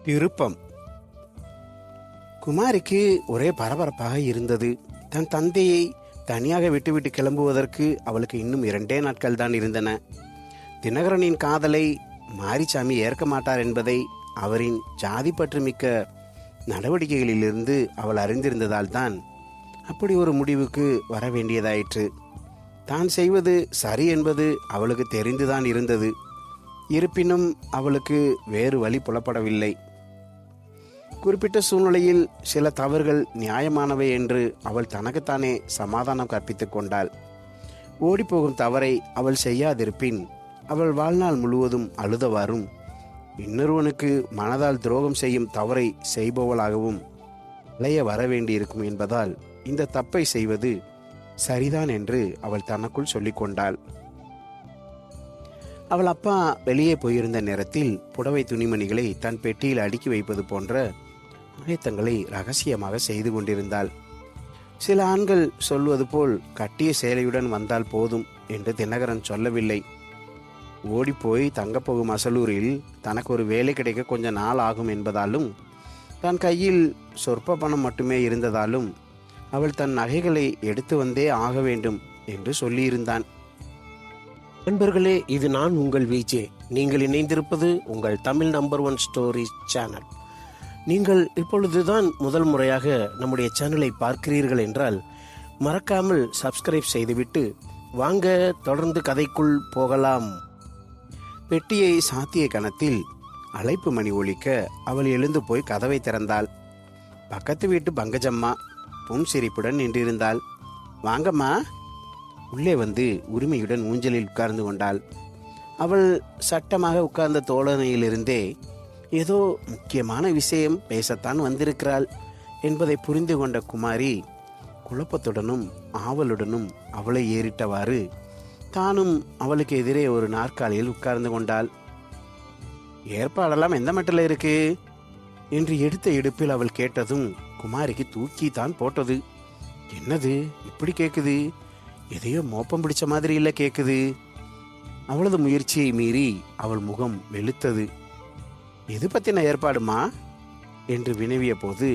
திருப்பம். குமாரிக்கு ஒரே பரபரப்பாக இருந்தது. தன் தந்தையை தனியாக விட்டுவிட்டு கிளம்புவதற்கு அவளுக்கு இன்னும் 2 நாட்கள் தான் இருந்தன. தினகரனின் காதலை மாரிசாமி ஏற்க மாட்டார் என்பதை அவரின் ஜாதி பற்று மிக்க நடவடிக்கைகளிலிருந்து அவள் அறிந்திருந்ததால் தான் அப்படி ஒரு முடிவுக்கு வர வேண்டியதாயிற்று. தான் செய்வது சரி என்பது அவளுக்கு தெரிந்துதான் இருந்தது. இருப்பினும் அவளுக்கு வேறு வழி புலப்படவில்லை. குறிப்பிட்ட சூழ்நிலையில் சில தவறுகள் நியாயமானவை என்று அவள் தனக்குத்தானே சமாதானம் கற்பித்துக் கொண்டாள். ஓடிப்போகும் தவறை அவள் செய்யாதிருப்பின் அவள் வாழ்நாள் முழுவதும் அழுதவாறும் இன்னொருவனுக்கு மனதால் துரோகம் செய்யும் தவறை செய்பவளாகவும் அலைய வர வேண்டியிருக்கும் என்பதால் இந்த தப்பை செய்வது சரிதான் என்று அவள் தனக்குள் சொல்லிக் கொண்டாள். அவள் அப்பா வெளியே போயிருந்த நேரத்தில் புடவை துணிமணிகளை தன் பெட்டியில் அடுக்கி வைப்பது போன்ற ஆயத்தங்களை ரகசியமாக செய்து கொண்டிருந்தாள். சில ஆண்கள் சொல்வது போல் கட்டிய சேலையுடன் வந்தால் போதும் என்று தினகரன் சொல்லவில்லை. ஓடிப்போய் தங்கப்போகும் அசலூரில் தனக்கு ஒரு வேலை கிடைக்க கொஞ்ச நாள் ஆகும் என்பதாலும் தன் கையில் சொற்ப பணம் மட்டுமே இருந்ததாலும் அவள் தன் நகைகளை எடுத்து வந்தே ஆக வேண்டும் என்று சொல்லியிருந்தான். நண்பர்களே, இது நான் உங்கள் விஜே. நீங்கள் இணைந்திருப்பது உங்கள் தமிழ் நம்பர் 1 ஸ்டோரி சேனல். நீங்கள் இப்பொழுதுதான் முதல் முறையாக நம்முடைய சேனலை பார்க்கிறீர்கள் என்றால் மறக்காமல் சப்ஸ்கிரைப் செய்துவிட்டு வாங்க தொடர்ந்து கதைக்குள் போகலாம். பெட்டியை சாத்திய கணத்தில் அழைப்பு மணி ஒலிக்க அவள் எழுந்து போய் கதவை திறந்தாள். பக்கத்து வீட்டு பங்கஜம்மா புன்சிரிப்புடன் நின்றிருந்தாள். வாங்கம்மா. உள்ளே வந்து உரிமையுடன் ஊஞ்சலில் உட்கார்ந்து கொண்டாள். அவள் சட்டமாக உட்கார்ந்த தோழனையிலிருந்தே ஏதோ முக்கியமான விஷயம் பேசத்தான் வந்திருக்கிறாள் என்பதை புரிந்து கொண்ட குமாரி குழப்பத்துடனும் ஆவலுடனும் அவளை ஏறிட்டவாறு தானும் அவளுக்கு எதிரே ஒரு நாற்காலியில் உட்கார்ந்து கொண்டாள். ஏற்பாடெல்லாம் எந்த மட்டில் இருக்கு என்று எடுத்த எடுப்பில் அவள் கேட்டதும் குமாரிக்கு தூக்கி தான் போட்டது. என்னது இப்படி கேக்குது? எதையோ மோப்பம் பிடிச்ச மாதிரி இல்ல கேக்குது. அவளது முயற்சியை மீறி அவள் முகம் வெளுத்தது. எது பத்தின ஏற்பாடுமா என்று வினவிய போது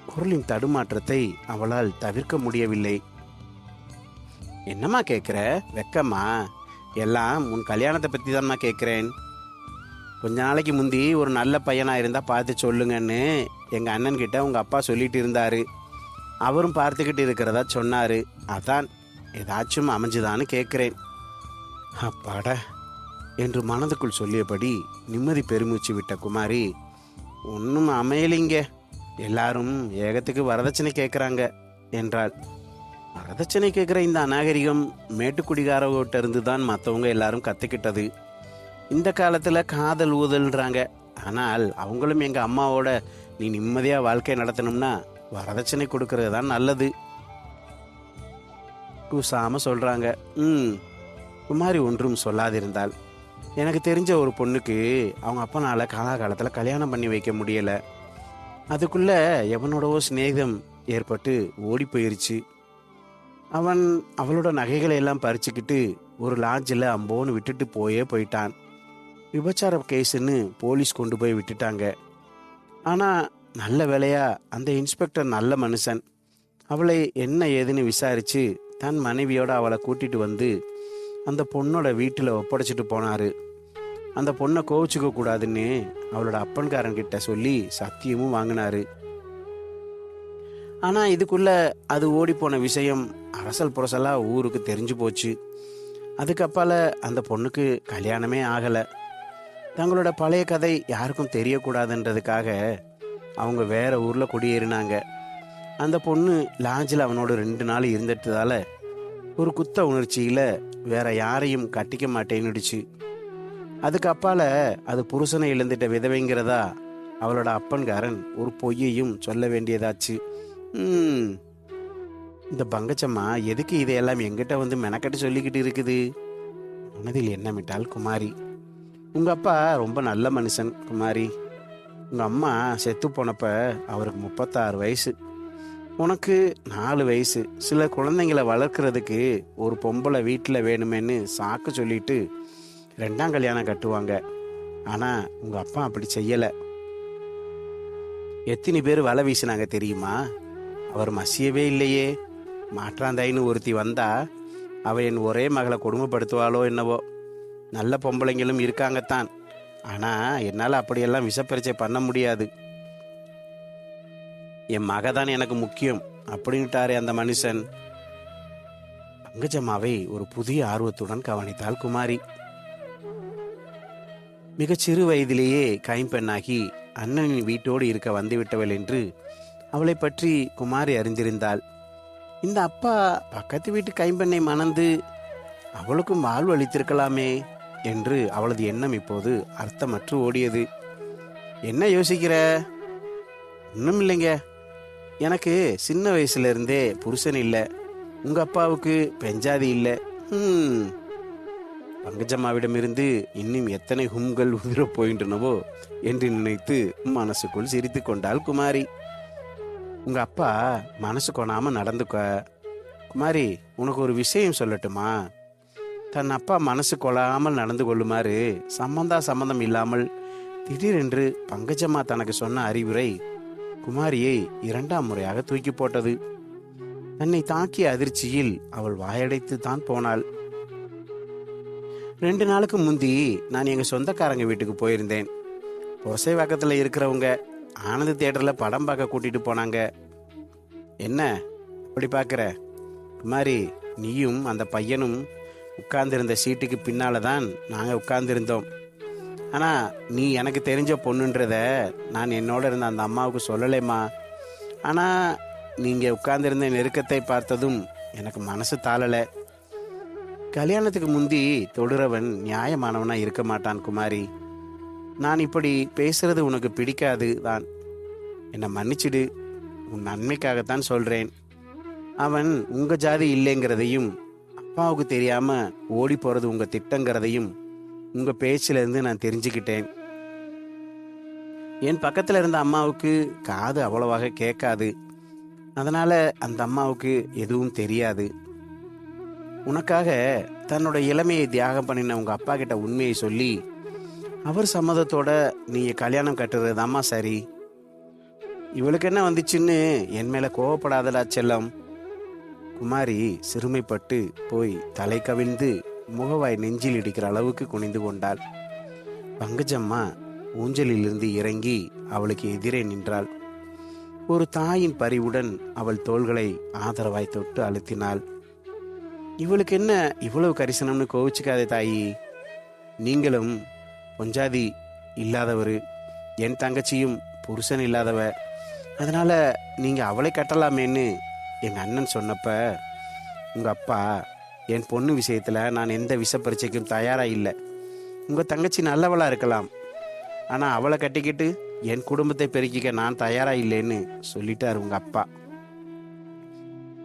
குரலின் தடுமாற்றத்தை அவளால் தவிர்க்க முடியவில்லை. என்னம்மா கேட்குற? வெக்கம்மா? எல்லாம் உன் கல்யாணத்தை பற்றி தான்மா கேட்குறேன். கொஞ்ச நாளைக்கு முந்தி ஒரு நல்ல பையனாக இருந்தால் பார்த்து சொல்லுங்கன்னு எங்கள் அண்ணன்கிட்ட உங்கள் அப்பா சொல்லிட்டு இருந்தாரு. அவரும் பார்த்துக்கிட்டு இருக்கிறதா சொன்னார். அதான் ஏதாச்சும் அமைஞ்சுதான்னு கேட்குறேன். அப்பாட என்று மனதுக்குள் சொல்லியபடி நிம்மதி பெருமூச்சு விட்ட குமாரி, ஒன்றும் அமையலிங்க, எல்லாரும் ஏகத்துக்கு வரதட்சணை கேட்குறாங்க என்றாள். வரதட்சணை கேட்குற இந்த அநாகரிகம் மேட்டுக்குடிகாரவங்கிட்ட இருந்து தான் மற்றவங்க எல்லாரும் கற்றுக்கிட்டது. இந்த காலத்தில் காதல் ஊதல்ன்றாங்க. ஆனால் அவங்களும் எங்கள் அம்மாவோட நீ நிம்மதியாக வாழ்க்கை நடத்தணும்னா வரதட்சணை கொடுக்கறது தான் நல்லது கூசாம சொல்கிறாங்க. குமாரி ஒன்றும் சொல்லாதிருந்தாள். எனக்கு தெரிஞ்ச ஒரு பொண்ணுக்கு அவங்க அப்பனால காலாகாலத்தில் கல்யாணம் பண்ணி வைக்க முடியலை. அதுக்குள்ள எவனோடவோ சிநேகம் ஏற்பட்டு ஓடி போயிருச்சு. அவன் அவளோட நகைகளை எல்லாம் பறிச்சுக்கிட்டு ஒரு லாட்ஜில் அம்போன்னு விட்டுட்டு போயிட்டான். விபச்சார கேஸுன்னு போலீஸ் கொண்டு போய் விட்டுட்டாங்க. ஆனால் நல்ல வேலையா அந்த இன்ஸ்பெக்டர் நல்ல மனுஷன். அவளை என்ன ஏதுன்னு விசாரித்து தன் மனைவியோட அவளை கூட்டிட்டு வந்து அந்த பொண்ணோட வீட்டில் ஒப்படைச்சிட்டு போனார். அந்த பொண்ணை கோவிச்சுக்க கூடாதுன்னு அவளோட அப்பன்காரன்கிட்ட சொல்லி சத்தியமும் வாங்கினாரு. ஆனால் இதுக்குள்ள அது ஓடி போன விஷயம் அரசல் புரசலாக ஊருக்கு தெரிஞ்சு போச்சு. அதுக்கப்பால அந்த பொண்ணுக்கு கல்யாணமே ஆகலை. தங்களோட பழைய கதை யாருக்கும் தெரியக்கூடாதுன்றதுக்காக அவங்க வேற ஊரில் குடியேறினாங்க. அந்த பொண்ணு லாட்ஜில் அவனோட 2 நாள் இருந்துட்டதால ஒரு குத்த உணர்ச்சியில் வேற யாரையும் கட்டிக்க மாட்டேன்னுடுச்சு. அதுக்கப்பால அது புருஷனை இழந்துட்ட விதவைங்கிறதா அவளோட அப்பன்காரன் ஒரு பொய்யையும் சொல்ல வேண்டியதாச்சு. இந்த பங்கச்சம்மா எதுக்கு இதையெல்லாம் எங்கிட்ட வந்து மெனக்கட்டு சொல்லிக்கிட்டு இருக்குது? மனதில் எண்ணமிட்டாள் குமாரி. உங்க அப்பா ரொம்ப நல்ல மனுஷன் குமாரி. உங்க அம்மா செத்து போனப்ப அவருக்கு 36 வயசு, உனக்கு 4 வயசு. சில குழந்தைங்களை வளர்க்கறதுக்கு ஒரு பொம்பளை வீட்டில் வேணுமேன்னு சாக்கு சொல்லிட்டு 2ஆம் கல்யாணம் கட்டுவாங்க. ஆனால் உங்கள் அப்பா அப்படி செய்யலை. எத்தனை பேர் வலை வீசினாங்க தெரியுமா? அவர் மசியவே இல்லையே. மாற்றாந்தாயின்னு ஒருத்தி வந்தா அவ என் ஒரே மகளை கொடுமைப்படுத்துவாளோ என்னவோ. நல்ல பொம்பளைங்களும் இருக்காங்கத்தான், ஆனா என்னால் அப்படியெல்லாம் விஷப்பரிச்சை பண்ண முடியாது. என் மக தான் எனக்கு முக்கியம் அப்படின்ட்டாரே அந்த மனுஷன். பங்கஜம்மாவை ஒரு புதிய ஆர்வத்துடன் கவனித்தாள் குமாரி. மிகச் சிறு வயதிலேயே கைம்பெண்ணாகி அண்ணனின் வீட்டோடு இருக்க வந்துவிட்டவள் என்று அவளை பற்றி குமாரி அறிந்திருந்தாள். இந்த அப்பா பக்கத்து வீட்டு கைம்பெண்ணை மணந்து அவளுக்கும் வாழ்வு அளித்திருக்கலாமே என்று அவளது எண்ணம் இப்போது அர்த்தமற்று ஓடியது. என்ன யோசிக்கிற? ஒன்றும் இல்லைங்க. எனக்கு சின்ன வயசுல இருந்தே புருஷன் இல்லை, உங்க அப்பாவுக்கு பெஞ்சாதி இல்லை. பங்கஜம்மாவிடமிருந்து இன்னும் எத்தனை ஹும்கள் உதிரப் போகின்றனவோ என்று நினைத்து மனசுக்குள் சிரித்து கொண்டாள் குமாரி. உங்க அப்பா மனசு கொணாம நடந்துக்க. குமாரி, உனக்கு ஒரு விஷயம் சொல்லட்டுமா? தன் அப்பா மனசு கொள்ளாமல் நடந்து கொள்ளுமாறு சம்பந்தம் இல்லாமல் திடீரென்று பங்கஜம்மா தனக்கு சொன்ன அறிவுரை குமாரியை 2ஆம் முறையாக தூக்கி போட்டது. தன்னை தாக்கிய அதிர்ச்சியில் அவள் வாயடைத்து தான் போனாள். 2 நாளுக்கு முந்தி நான் எங்க சொந்தக்காரங்க வீட்டுக்கு போயிருந்தேன். பொசைவாக்கத்தில் இருக்கிறவங்க ஆனந்த் தியேட்டரில் படம் பார்க்க கூட்டிட்டு போனாங்க. என்ன அப்படி பார்க்குற? குமாரி, நீயும் அந்த பையனும் உட்கார்ந்திருந்த சீட்டுக்கு பின்னால தான் நாங்கள் உட்கார்ந்திருந்தோம். ஆனால் நீ எனக்கு தெரிஞ்ச பொண்ணுன்றத நான் என்னோட இருந்த அந்த அம்மாவுக்கு சொல்லலைம்மா. ஆனால் நீங்கள் உட்கார்ந்திருந்த நெருக்கத்தை பார்த்ததும் எனக்கு மனசு தாளலை. கல்யாணத்துக்கு முந்தி தொடுறவன் நியாயமானவனா இருக்க மாட்டான் குமாரி. நான் இப்படி பேசுறது உனக்கு பிடிக்காது தான். என்னை மன்னிச்சிடு, உன் நன்மைக்காகத்தான் சொல்றேன். அவன் உங்க ஜாதி இல்லைங்கிறதையும் அப்பாவுக்கு தெரியாம ஓடி போறது உங்க திட்டங்கிறதையும் உங்க பேச்சில இருந்து நான் தெரிஞ்சுக்கிட்டேன். என் பக்கத்துல இருந்த அம்மாவுக்கு காது அவ்வளவாக கேட்காது. அதனால அந்த அம்மாவுக்கு எதுவும் தெரியாது. உனக்காக தன்னோட இளமையை தியாகம் பண்ணின உங்க அப்பா கிட்ட உண்மையை சொல்லி அவர் சம்மதத்தோட நீங்க கல்யாணம் கட்டுறதுதாம்மா சரி. இவளுக்கு என்ன வந்துச்சுன்னு என் மேல கோவப்படாதடா செல்லம். குமாரி சிறுமைப்பட்டு போய் தலை கவிழ்ந்து முகவாய் நெஞ்சில் இடிக்கிற அளவுக்கு குனிந்து கொண்டாள். பங்கஜம்மா ஊஞ்சலிலிருந்து இறங்கி அவளுக்கு எதிரே நின்றாள். ஒரு தாயின் பரிவுடன் அவள் தோள்களை ஆதரவாய் தொட்டு அழுத்தினாள். இவளுக்கு என்ன இவ்வளவு கரிசனம்னு கோவிச்சுக்காதே தாயி. நீங்களும் பொஞ்சாதி இல்லாதவரு, என் தங்கச்சியும் புருஷன் இல்லாதவ. அதனால நீங்க அவளை கட்டலாமேன்னு எங்க அண்ணன் சொன்னப்ப உங்க அப்பா என் பொண்ணு விஷயத்துல நான் எந்த விஷப்பரீட்சைக்கும் தயாரா இல்லை. உங்க தங்கச்சி நல்லவளா இருக்கலாம், ஆனா அவளை கட்டிக்கிட்டு என் குடும்பத்தை பெருக்கிக்க நான் தயாரா இல்லைன்னு சொல்லிட்டாரு உங்க அப்பா.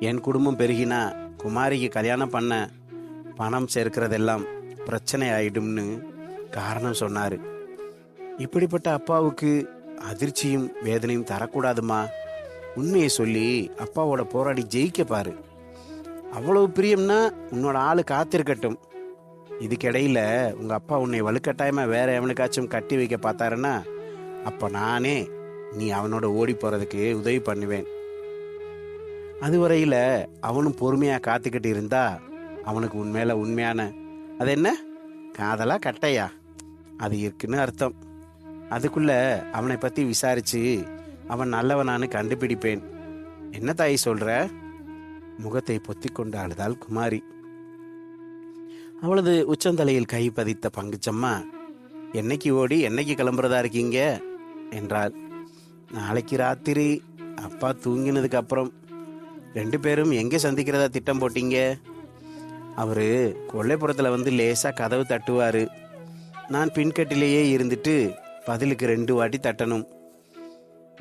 என் குடும்பம் பெருகினா குமாரிக்கு கல்யாணம் பண்ண பணம் சேர்க்கிறதெல்லாம் பிரச்சனை ஆயிடும்னு காரணம் சொன்னாரு. இப்படிப்பட்ட அப்பாவுக்கு அதிர்ச்சியும் வேதனையும் தரக்கூடாதுமா. உண்மையை சொல்லி அப்பாவோட போராடி ஜெயிக்க பாரு. அவ்வளவு பிரியம்னா உன்னோட ஆளு காத்திருக்கட்டும். இதுக்கிடையில உங்க அப்பா உன்னை வலுக்கட்டாயமா வேற எவனுக்காச்சும் கட்டி வைக்க பார்த்தாருன்னா அப்ப நானே நீ அவனோட ஓடி போறதுக்கு உதவி பண்ணுவேன். அதுவரையில அவனும் பொறுமையா காத்துக்கிட்டு இருந்தா அவனுக்கு உண்மையில உண்மையான அது என்ன காதலா கட்டையா அது இருக்குன்னு அர்த்தம். அதுக்குள்ள அவனை பத்தி விசாரிச்சு அவன் நல்லவனான்னு கண்டுபிடிப்பேன். என்ன தாய் சொல்ற? முகத்தை பொத்திக் கொண்டு அழுதாள் குமாரி. அவளது உச்சந்தலையில் கை பதித்த பங்குச்சம்மா, என்னைக்கு ஓடி என்னைக்கு கிளம்புறதா இருக்கீங்க என்றாள். நாளைக்கு ராத்திரி அப்பா தூங்கினதுக்கு அப்புறம். 2 பேரும் எங்கே சந்திக்கிறதா திட்டம் போட்டீங்க? அவரு கொல்லைப்புறத்தில் வந்து லேசா கதவு தட்டுவாரு. நான் பின்கட்டிலேயே இருந்துட்டு பதிலுக்கு 2 வாட்டி தட்டணும்.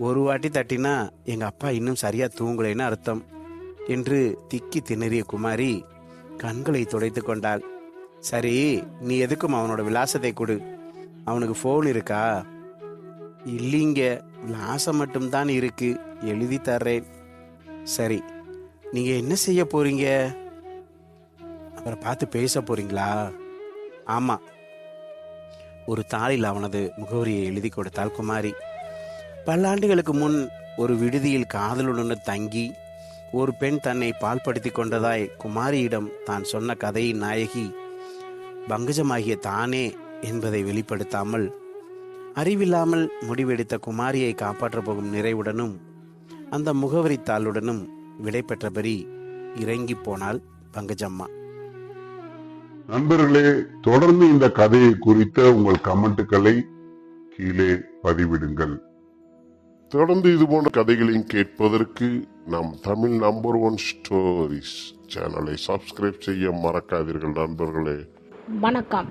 1 வாட்டி தட்டினா எங்க அப்பா இன்னும் சரியா தூங்கலைன்னு அர்த்தம் என்று திக்கி திணறிய குமாரி கண்களை துடைத்து கொண்டாள். சரி, நீ எதுக்கும் அவனோட விலாசத்தை கொடு. அவனுக்கு போன் இருக்கா? இல்லைங்க, விலாசம் மட்டும்தான் இருக்கு, எழுதி தர்றேன். சரி, நீங்க என்ன செய்ய போறீங்க? அவரை பார்த்து பேச போறீங்களா? ஆமா. ஒரு தாளில் அவனது முகவரியை எழுதி கொடுத்தாள் குமாரி. பல ஆண்டுகளுக்கு முன் ஒரு விடுதியில் காதலுடன் தங்கி ஒரு பெண் தன்னை பால்படுத்தி கொண்டதாய் குமாரியிடம் தான் சொன்ன கதையின் நாயகி பங்கஜமாகிய தானே என்பதை வெளிப்படுத்தாமல் அறிவில்லாமல் முடிவெடுத்த குமாரியை காப்பாற்றப் போகும் நிறைவுடனும் அந்த முகவரி தாளுடனும் விடை பெற்றபடி இறங்கி போனாள் பங்கஜம்மா. நண்பர்களே, தொடர்ந்து இந்த கதையை குறித்த உங்கள் கமெண்ட்டுகளை கீழே பதிவிடுங்கள். தொடர்ந்து இது போன்ற கதைகளையும் கேட்பதற்கு நம் தமிழ் நம்பர் 1 ஸ்டோரிஸ் சேனலை சப்ஸ்கிரைப் செய்ய மறக்காதீர்கள் நண்பர்களே. வணக்கம்.